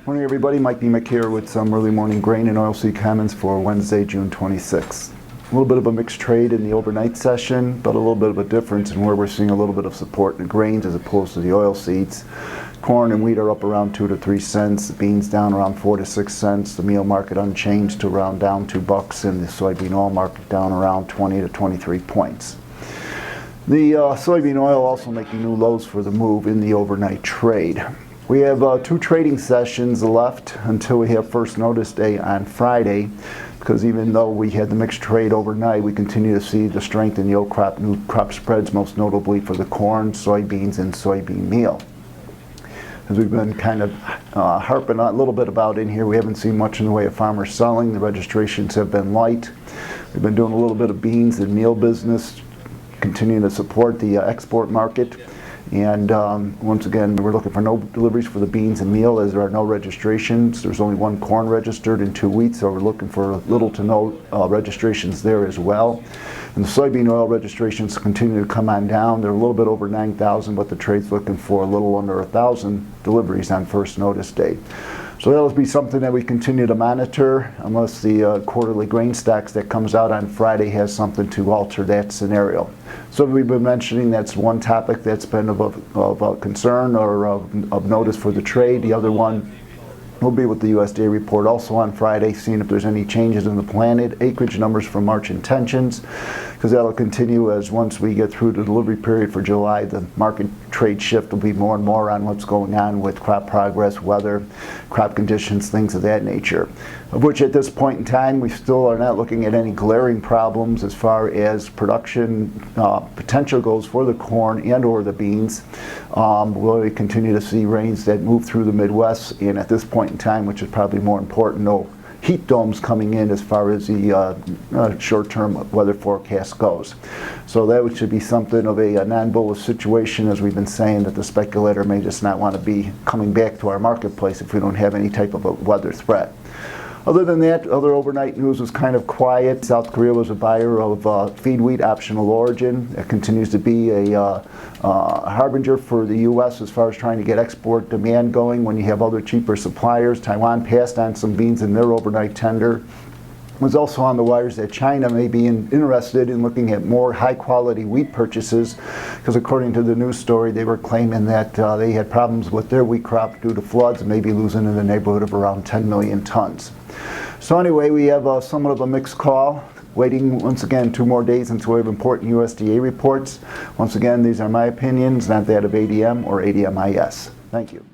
Morning everybody, Mike Niemiec here with some early morning grain and oilseed comments for Wednesday, June 26th. A little bit of a mixed trade in the overnight session, but a little bit of a difference in where we're seeing a little bit of support in the grains as opposed to the oilseeds. Corn and wheat are up around 2 to 3 cents, beans down around 4 to 6 cents, the meal market unchanged to around down $2, and the soybean oil market down around 20 to 23 points. The soybean oil also making new lows for the move in the overnight trade. We have 2 trading sessions left until we have first notice day on Friday, because even though we had the mixed trade overnight, we continue to see the strength in the old crop, new crop spreads, most notably for the corn, soybeans, and soybean meal. As we've been kind of harping a little bit about in here, we haven't seen much in the way of farmers selling. The registrations have been light. We've been doing a little bit of beans and meal business, continuing to support the export market. And once again, we're looking for no deliveries for the beans and meal as there are no registrations. There's only 1 corn registered and 2 wheat, so we're looking for little to no registrations there as well. And the soybean oil registrations continue to come on down. They're a little bit over 9,000, but the trade's looking for a little under 1,000 deliveries on first notice day. So that'll be something that we continue to monitor unless the quarterly grain stacks that comes out on Friday has something to alter that scenario. So we've been mentioning that's one topic that's been of concern or of notice for the trade. The other one will be with the USDA report also on Friday, seeing if there's any changes in the planted acreage numbers for March intentions, because that'll continue as once we get through the delivery period for July, the market trade shift will be more and more on what's going on with crop progress, weather, crop conditions, things of that nature. Of which at this point in time, we still are not looking at any glaring problems as far as production potential goes for the corn and or the beans. We'll continue to see rains that move through the Midwest, and at this point in time, which is probably more important, no heat domes coming in as far as the short-term weather forecast goes. So that should be something of a non-bullish situation, as we've been saying, that the speculator may just not want to be coming back to our marketplace if we don't have any type of a weather threat. Other than that, other overnight news was kind of quiet. South Korea was a buyer of feed wheat optional origin. It continues to be a harbinger for the U.S. as far as trying to get export demand going when you have other cheaper suppliers. Taiwan passed on some beans in their overnight tender. It was also on the wires that China may be interested in looking at more high-quality wheat purchases, because according to the news story, they were claiming that they had problems with their wheat crop due to floods, maybe losing in the neighborhood of around 10 million tons. So anyway, we have somewhat of a mixed call. Waiting once again 2 more days until we have important USDA reports. Once again, these are my opinions, not that of ADM or ADMIS. Thank you.